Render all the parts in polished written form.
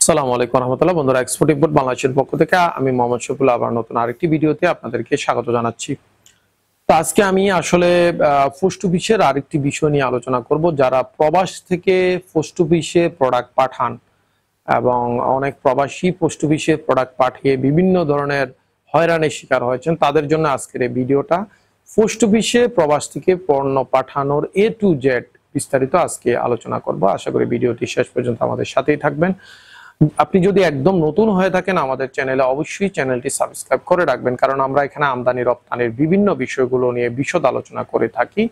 আসসালামু আলাইকুম রহমতুল্লাহ। বন্ধুরা, এক্সপোর্ট ইম্পোর্ট বাংলাদেশের পক্ষ থেকে আমি মোহাম্মদ শফিউল্লাহ আবার নতুন আরেকটি ভিডিওতে আপনাদেরকে স্বাগত জানাচ্ছি। তো আজকে আমি আসলে পোস্ট অফিসের আরেকটি বিষয় নিয়ে আলোচনা করব। যারা প্রবাস থেকে পোস্ট অফিসে প্রোডাক্ট পাঠান এবং অনেক প্রবাসী পোস্ট অফিসে প্রোডাক্ট পাঠিয়ে বিভিন্ন ধরনের হয়রানির শিকার হয়েছেন, তাদের জন্য আজকের এই ভিডিওটা। পোস্ট অফিসে প্রবাস থেকে পণ্য পাঠানোর A to Z বিস্তারিত আজকে আলোচনা করব। আশা করি ভিডিওটি শেষ পর্যন্ত আমাদের সাথেই থাকবেন। আপনি যদি একদম নতুন হয়ে থাকেন আমাদের চ্যানেলে, অবশ্যই চ্যানেলটি সাবস্ক্রাইব করে রাখবেন, কারণ আমরা এখানে আমদানি রপ্তানির বিভিন্ন বিষয়গুলো নিয়ে বিশদ আলোচনা করে থাকি।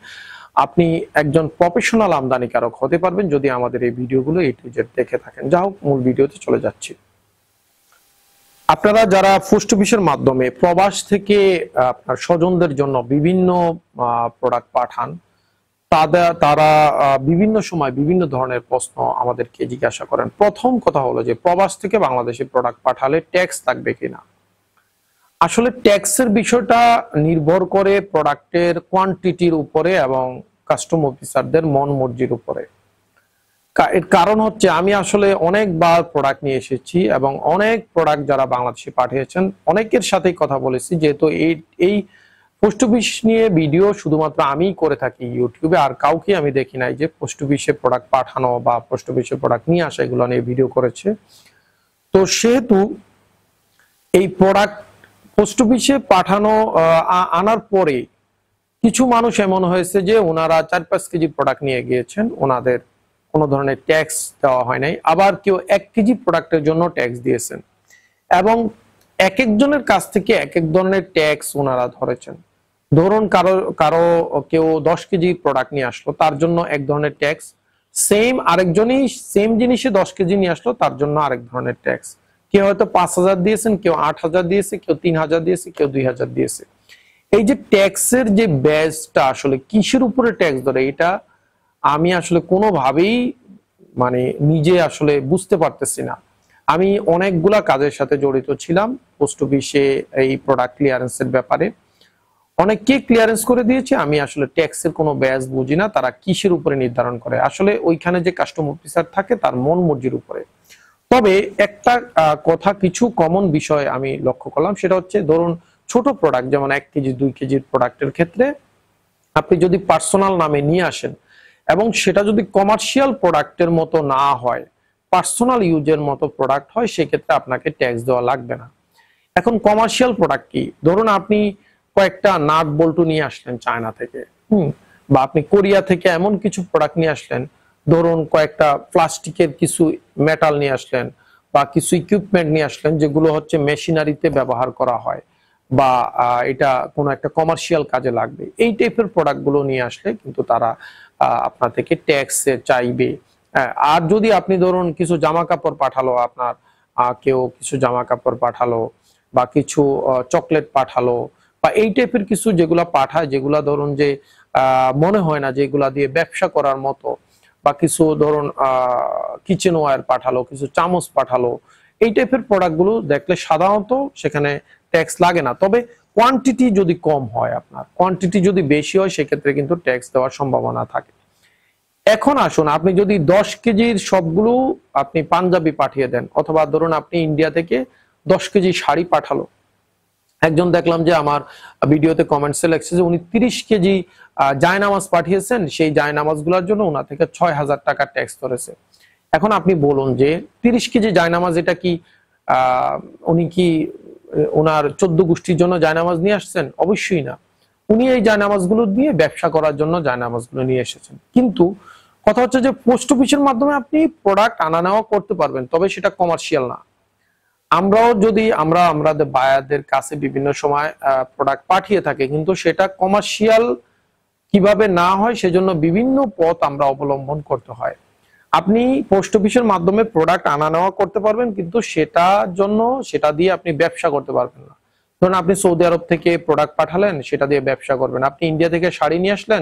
আপনি একজন প্রফেশনাল আমদানিকারক হতে পারবেন যদি আমাদের এই ভিডিওগুলো A to Z দেখে থাকেন। যা হোক, মূল ভিডিওতে চলে যাচ্ছি। আপনারা যারা পোস্ট অফিসের মাধ্যমে প্রবাস থেকে আপনার স্বজনদের জন্য বিভিন্ন প্রোডাক্ট পাঠান, তারা বিভিন্ন সময় বিভিন্ন ধরনের প্রশ্ন আমাদেরকে জিজ্ঞাসা করেন। প্রথম কথা হলো যে প্রবাস থেকে বাংলাদেশে প্রোডাক্ট পাঠালে ট্যাক্স লাগবে কিনা। আসলে ট্যাক্সের বিষয়টা নির্ভর করে প্রোডাক্টের কোয়ান্টিটির উপরে এবং কাস্টম অফিসারদের মন মর্জির উপরে। এর কারণ হচ্ছে, আমি আসলে অনেকবার প্রোডাক্ট নিয়ে এসেছি এবং অনেক প্রোডাক্ট যারা বাংলাদেশে পাঠিয়েছেন অনেকের সাথেই কথা বলেছি, যেহেতু এই পোস্ট অফিস নিয়ে ভিডিও শুধুমাত্র আমিই করে থাকি ইউটিউবে, আর কাউকে আমি দেখি নাই যে পোস্ট অফিসে প্রোডাক্ট পাঠানো বা পোস্ট অফিসে প্রোডাক্ট নিয়ে আসা এগুলো নিয়ে ভিডিও করেছে। তো সেহেতু এই প্রোডাক্ট পোস্ট অফিসে পাঠানো আনার পরে কিছু মানুষ এমন হয়েছে যে ওনারা 4-5 কেজি প্রোডাক্ট নিয়ে গিয়েছেন, ওনাদের কোনো ধরনের ট্যাক্স দেওয়া হয় নাই। আবার কেউ 1 কেজি প্রোডাক্টের জন্য ট্যাক্স দিয়েছেন এবং এক একজনের কাছ থেকে এক এক ধরনের ট্যাক্স ওনারা ধরেছেন। ধরুন কারো কেউ 10 কেজি প্রোডাক্ট নিয়ে আসলো, তার জন্য এক ধরনের ট্যাক্স। আরেকজনই সেম জিনিসে 10 কেজি নিয়ে আসলো, তার জন্য আরেক ধরনের ট্যাক্স। কেউ হয়তো 5,000 দিয়েছেন, কেউ 8,000 দিয়েছে, কেউ 3,000 দিয়েছে, কেউ 2,000 দিয়েছে। এই যে ট্যাক্সের যে বেসটা আসলে কিসের উপরে ট্যাক্স ধরে, এটা আমি আসলে কোনোভাবেই নিজে আসলে বুঝতে পারতেছি না। আমি অনেকগুলা কাজের সাথে জড়িত ছিলাম পোস্ট অফিসে এই প্রোডাক্ট ক্লিয়ারেন্সের ব্যাপারে। অনেককে ক্লিয়ারেন্স করে দিয়েছে। আমি আসলে ট্যাক্সের কোনো ব্যাস বুঝি না, তারা কিসের উপরে নির্ধারণ করে। আসলে ওইখানে যে কাস্টম অফিসার থাকে তার মন মর্জির উপরে। তবে একটা কথা, কিছু কমন বিষয় আমি লক্ষ্য করলাম, সেটা হচ্ছে ধরুন ছোট প্রোডাক্ট যেমন 1 কেজি 2 কেজির প্রোডাক্টের ক্ষেত্রে আপনি যদি পার্সোনাল নামে নিয়ে আসেন এবং সেটা যদি কমার্শিয়াল প্রোডাক্টের মতো না হয়, পার্সোনাল ইউজের মতো প্রোডাক্ট হয়, সেক্ষেত্রে আপনাকে ট্যাক্স দেওয়া লাগবে না। এখন কমার্শিয়াল প্রোডাক্ট কি? ধরুন আপনি কয়েকটা নাট বল্টু নিয়ে আসলেন চায়না থেকে, বা আপনি কোরিয়া থেকে এমন কিছু প্রোডাক্ট নিয়ে আসলেন, ধরুন কয়েকটা প্লাস্টিকের কিছু মেটাল নিয়ে আসলেন বা কিছু ইকুইপমেন্ট নিয়ে আসলেন যেগুলো হচ্ছে মেশিনারিতে ব্যবহার করা হয় বা এটা কোনো একটা কমার্শিয়াল কাজে লাগবে। এই টাইপের প্রোডাক্টগুলো নিয়ে আসলে কিন্তু তারা আপনার থেকে ট্যাক্স চাইবে। আর যদি আপনি ধরুন কিছু জামা কাপড় পাঠালো, আপনার কেউ কিছু জামা কাপড় পাঠালো বা কিছু চকলেট পাঠালো বা এই টাইপের কিছু যেগুলা পাঠায়, যেগুলা ধরুন যে মনে হয় না যে এগুলা দিয়ে ব্যবসা করার মতো, বা কিছু ধরুন কিচেন ওয়্যার পাঠালো, কিছু চামচ পাঠালো, এই টাইপের প্রোডাক্টগুলো দেখলে সাধারণত সেখানে ট্যাক্স লাগে না। তবে কোয়ান্টিটি যদি কম হয়, আপনার কোয়ান্টিটি যদি বেশি হয়, সেক্ষেত্রে কিন্তু ট্যাক্স দেওয়ার সম্ভাবনা থাকে। এখন আসুন, আপনি যদি 10 কেজির সবগুলো আপনি পাঞ্জাবি পাঠিয়ে দেন, অথবা ধরুন আপনি ইন্ডিয়া থেকে 10 কেজি শাড়ি পাঠালো। একজন দেখলাম যে আমার ভিডিওতে কমেন্টসে লেখছে যে উনি 30 কেজি জায়নামাজ পাঠিয়েছেন, সেই জায়নামাজগুলোর জন্য ওনার থেকে 6,000 টাকা ট্যাক্স ধরেছে। এখন আপনি বলুন যে 30 কেজি জায়নামাজ, এটা কি উনি কি ওনার 14 গোষ্ঠীর জন্য জায়নামাজ নিয়ে আসছেন? অবশ্যই না। উনি এই জায়নামাজগুলো দিয়ে ব্যবসা করার জন্য জায়নামাজগুলো নিয়ে এসেছেন। কিন্তু কথা হচ্ছে যে পোস্ট অফিসের মাধ্যমে আপনি প্রোডাক্ট আনা নেওয়া করতে পারবেন, তবে সেটা কমার্শিয়াল না। আমরাও যদি আমাদের বায়ারদের কাছে বিভিন্ন সময় প্রোডাক্ট পাঠিয়ে থাকি, কিন্তু সেটা কমার্শিয়াল কিভাবে না হয় সেজন্য বিভিন্ন পথ আমরা অবলম্বন করতে হয়। আপনি পোস্ট অফিসের মাধ্যমে প্রোডাক্ট আনা নেওয়া করতে পারবেন, কিন্তু সেটা দিয়ে আপনি ব্যবসা করতে পারবেন না। ধরুন আপনি সৌদি আরব থেকে প্রোডাক্ট পাঠালেন, সেটা দিয়ে ব্যবসা করবেন। আপনি ইন্ডিয়া থেকে শাড়ি নিয়ে আসলেন,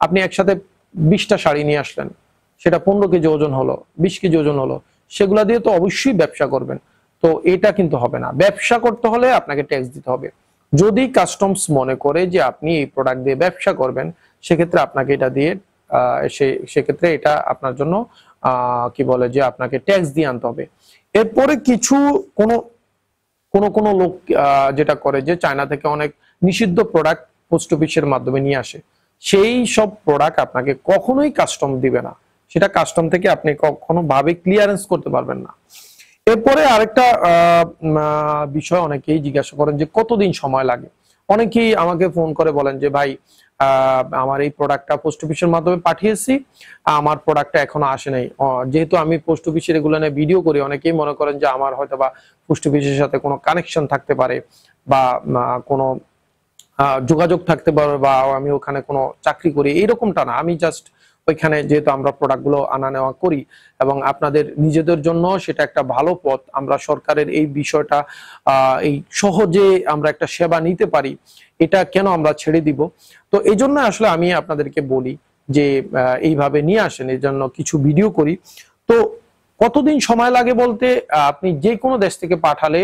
আপনি একসাথে 20টা শাড়ি নিয়ে আসলেন, সেটা 15 কেজি ওজন হলো, 20 কেজি ওজন হলো, সেগুলা দিয়ে তো অবশ্যই ব্যবসা করবেন। তো এটা কিন্তু হবে না। ব্যবসা করতে হলে আপনাকে ট্যাক্স দিতে হবে। যদি কাস্টমস মনে করে যে আপনি এই প্রোডাক্ট দিয়ে ব্যবসা করবেন, সেক্ষেত্রে আপনাকে এটা দিয়ে সেক্ষেত্রে এটা আপনার জন্য কি বলে যে আপনাকে ট্যাক্স দিয়ে আনতে হবে। এরপরে কিছু কোনো কোন কোন লোক যেটা করে যে চায়না থেকে অনেক নিষিদ্ধ প্রোডাক্ট পোস্ট অফিসের মাধ্যমে নিয়ে আসে, সেই সব প্রোডাক্ট আপনাকে কখনোই কাস্টম দিবে না, সেটা কাস্টম থেকে আপনি কখনো ভাবে ক্লিয়ারেন্স করতে পারবেন না। এরপরে আরেকটা বিষয় অনেকেই জিজ্ঞাসা করেন যে কতদিন সময় লাগে। অনেকেই আমাকে ফোন করে বলেন যে ভাই আমার এই প্রোডাক্টটা পোস্ট অফিসের মাধ্যমে পাঠিয়েছি, আমার প্রোডাক্টটা এখনো আসে নাই। যেহেতু আমি পোস্ট অফিসের এগুলো নিয়ে ভিডিও করি, অনেকেই মনে করেন যে আমার হয়তো বা পোস্ট অফিসের সাথে কোনো কানেকশন থাকতে পারে বা কোনো যোগাযোগ থাকতে পারে বা আমি ওখানে কোনো চাকরি করি, এইরকমটা না। আমি জাস্ট ওইখানে যেহেতু আমরা প্রোডাক্টগুলো আনা নেওয়া করি এবং আপনাদের নিজেদের জন্য সেটা একটা ভালো পথ, আমরা সরকারের এই বিষয়টা এই সহজে আমরা একটা সেবা নিতে পারি, এটা কেন আমরা ছেড়ে দিব। তো এই জন্য আসলে আমি আপনাদেরকে বলি যে এইভাবে নিয়ে আসেন, এই জন্য কিছু ভিডিও করি। তো কতদিন সময় লাগে বলতে, আপনি যে কোনো দেশ থেকে পাঠালে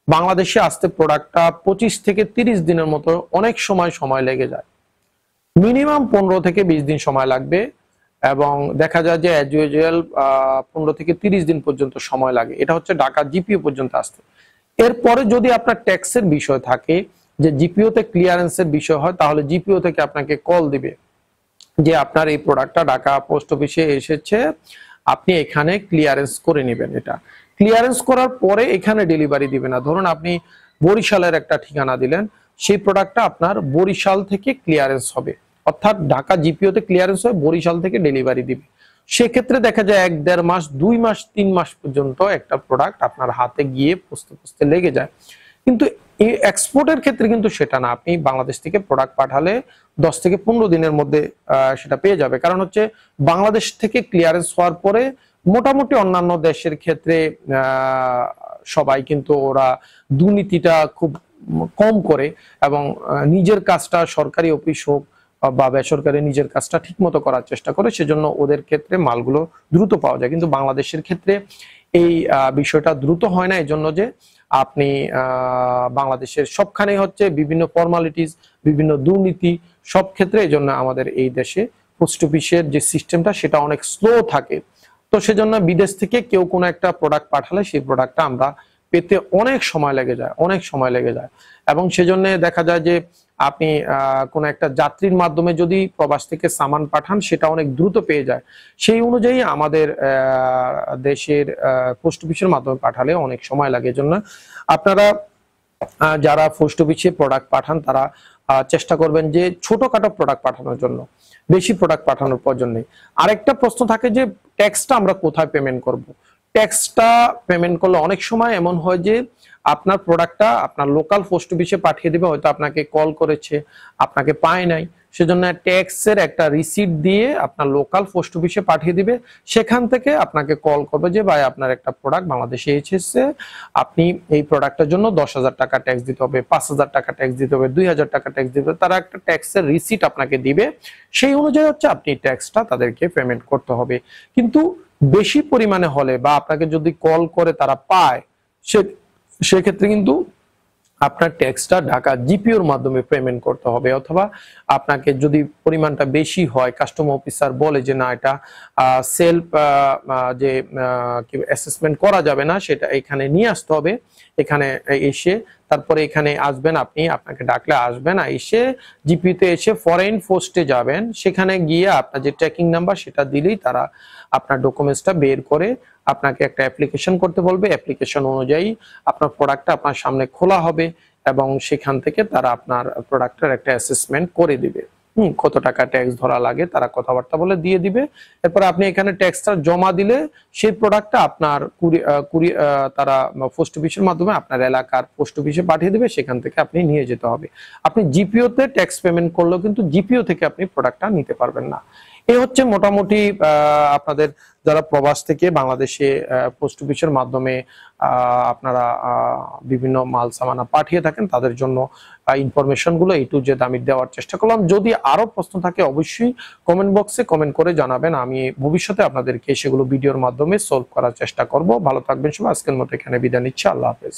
বাংলাদেশে আসতে প্রোডাক্টটা 25 থেকে 30 দিনের মতো অনেক সময় লেগে যায়। মিনিমাম 15 থেকে 20 দিন সময় লাগবে এবং দেখা যায় যে অ্যাজ ইউজুয়াল 15 থেকে 30 দিন পর্যন্ত সময় লাগে। এটা হচ্ছে ঢাকা জিপিও পর্যন্ত আসতে। এরপরে যদি আপনার ট্যাক্সের বিষয় থাকে, যে জিপিও তে ক্লিয়ারেন্সের বিষয় হয়, তাহলে জিপিও থেকে আপনাকে কল দিবে যে আপনার এই প্রোডাক্টটা ঢাকা পোস্ট অফিসে এসেছে, আপনি এখানে ক্লিয়ারেন্স করে নেবেন। এটা ক্লিয়ারেন্স করার পরে এখানে ডেলিভারি দিবে না। ধরুন আপনি বরিশালের একটা ঠিকানা দিলেন, সেই প্রোডাক্টটা আপনার বরিশাল থেকে ক্লিয়ারেন্স হবে, অর্থাৎ ঢাকা জিপিওতে ক্লিয়ারেন্স হয়, বরিশাল থেকে ডেলিভারি দিবে। সেক্ষেত্রে দেখা যায় 1-1.5 মাস, 2 মাস, 3 মাস পর্যন্ত একটা প্রোডাক্ট আপনার হাতে গিয়ে পৌঁছতে লেগে যায়। কিন্তু এই এক্সপোর্টের ক্ষেত্রে কিন্তু সেটা না। আপনি বাংলাদেশ থেকে প্রোডাক্ট পাঠালে 10 থেকে 15 দিনের মধ্যে সেটা পেয়ে যাবে। কারণ হচ্ছে বাংলাদেশ থেকে ক্লিয়ারেন্স হওয়ার পরে মোটামুটি অন্যান্য দেশের ক্ষেত্রে সবাই কিন্তু ওরা দুর্নীতিটা খুব কম করে এবং নিজের কাজটা সরকারি অফিস হোক বা বেসরকারি নিজের কাজটা ঠিক মতো করার চেষ্টা করে, সেজন্য ওদের ক্ষেত্রে মালগুলো দ্রুত পাওয়া যায়। কিন্তু বাংলাদেশের ক্ষেত্রে এই বিষয়টা দ্রুত হয় না, এই জন্য যে আপনি বাংলাদেশের সবখানে হচ্ছে বিভিন্ন ফর্মালিটিস, বিভিন্ন দুর্নীতি সব ক্ষেত্রে, এই জন্য আমাদের এই দেশে পোস্ট অফিসের যে সিস্টেমটা সেটা অনেক স্লো থাকে। তো সেজন্য বিদেশ থেকে কেউ কোনো একটা প্রোডাক্ট পাঠালে সেই প্রোডাক্টটা আমরা পেতে অনেক সময় লেগে যায় এবং সেজন্য দেখা যায় যে আপনি কোন একটা যাত্রীর মাধ্যমে যদি প্রবাস থেকে সামান পাঠান, সেটা অনেক দ্রুত পেয়ে যায়। সেই অনুযায়ী আমাদের দেশের পোস্ট অফিসের মাধ্যমে পাঠালে অনেক সময় লাগে। এজন্য আপনারা যারা পোস্ট অফিসে প্রোডাক্ট পাঠান তারা চেষ্টা করবেন যে ছোটখাটো প্রোডাক্ট পাঠানোর জন্য, বেশি প্রোডাক্ট পাঠানোর প্রয়োজন নেই। আরেকটা প্রশ্ন থাকে যে ট্যাক্সটা আমরা কোথায় পেমেন্ট করব। ট্যাক্সটা পেমেন্ট করলে অনেক সময় এমন হয় যে আপনার প্রোডাক্টটা আপনার লোকাল পোস্ট অফিসে পাঠিয়ে দিবে, হয়তো আপনাকে কল করেছে, আপনাকে পায় নাই, সেজন্য ট্যাক্সের একটা রিসিট দিয়ে আপনার লোকাল পোস্ট অফিসে পাঠিয়ে দিবে। সেখান থেকে আপনাকে কল করবে যে ভাই আপনার একটা প্রোডাক্ট বাংলাদেশে এসেছে, আপনি এই প্রোডাক্টের জন্য 10,000 টাকা ট্যাক্স দিতে হবে, 5,000 টাকা ট্যাক্স দিতে হবে, 2,000 টাকা ট্যাক্স দিতে হবে। তারা একটা ট্যাক্সের রিসিট আপনাকে দিবে, সেই অনুযায়ী হচ্ছে আপনি ট্যাক্সটা তাদেরকে পেমেন্ট করতে হবে। কিন্তু বেশি পরিমাণে হলে বা আপনাকে যদি কল করে তারা পায়, সেক্ষেত্রে কিন্তু আপনার ট্যাক্সটা ঢাকা জিপিওর মাধ্যমে পেমেন্ট করতে হবে, অথবা আপনাকে যদি পরিমাণটা বেশি হয়, কাস্টমার অফিসার বলে যে না এটা সেলফ যে কি অ্যাসেসমেন্ট করা যাবে না, সেটা এখানে নিয়ে আসতে হবে। এখানে এসে তারপরে এখানে আসবেন, আপনি আপনাকে ডাকলে আসবেন, এসে জিপিতে এসে ফরেন পোস্টে যাবেন, সেখানে গিয়ে আপনার যে ট্র্যাকিং নাম্বার সেটা দিলেই তারা আপনার ডকুমেন্টসটা বের করে আপনাকে একটা অ্যাপ্লিকেশন করতে বলবে। অ্যাপ্লিকেশন অনুযায়ী আপনার প্রোডাক্টটা আপনার সামনে খোলা হবে এবং সেখান থেকে তারা আপনার প্রোডাক্টের একটা অ্যাসেসমেন্ট করে দিবে। কত টাকা ট্যাক্স ধরা লাগে তারা কথাবার্তা বলে দিয়ে দিবে। এরপর আপনি এখানে ট্যাক্সটা জমা দিলে সেই প্রোডাক্টটা আপনার তারা পোস্ট অফিসের মাধ্যমে আপনার এলাকার পোস্ট অফিসে পাঠিয়ে দিবে, সেখান থেকে আপনি নিয়ে যেতে হবে। আপনি জিপিওতে ট্যাক্স পেমেন্ট করলেও কিন্তু জিপিও থেকে আপনি প্রোডাক্টটা নিতে পারবেন না। এই হচ্ছে মোটামুটি আপনাদের যারা প্রবাস থেকে বাংলাদেশে পোস্ট অফিসের মাধ্যমে আপনারা বিভিন্ন মাল সামানা পাঠিয়ে থাকেন তাদের জন্য ইনফরমেশন গুলো A to Z আমি দেওয়ার চেষ্টা করলাম। যদি আরো প্রশ্ন থাকে অবশ্যই কমেন্ট বক্সে কমেন্ট করে জানাবেন, আমি ভবিষ্যতে আপনাদেরকে সেগুলো ভিডিওর মাধ্যমে সলভ করার চেষ্টা করব। ভালো থাকবেন সবাই, আজকের মতো এখানে বিদায় নিচ্ছি। আল্লাহ হাফেজ।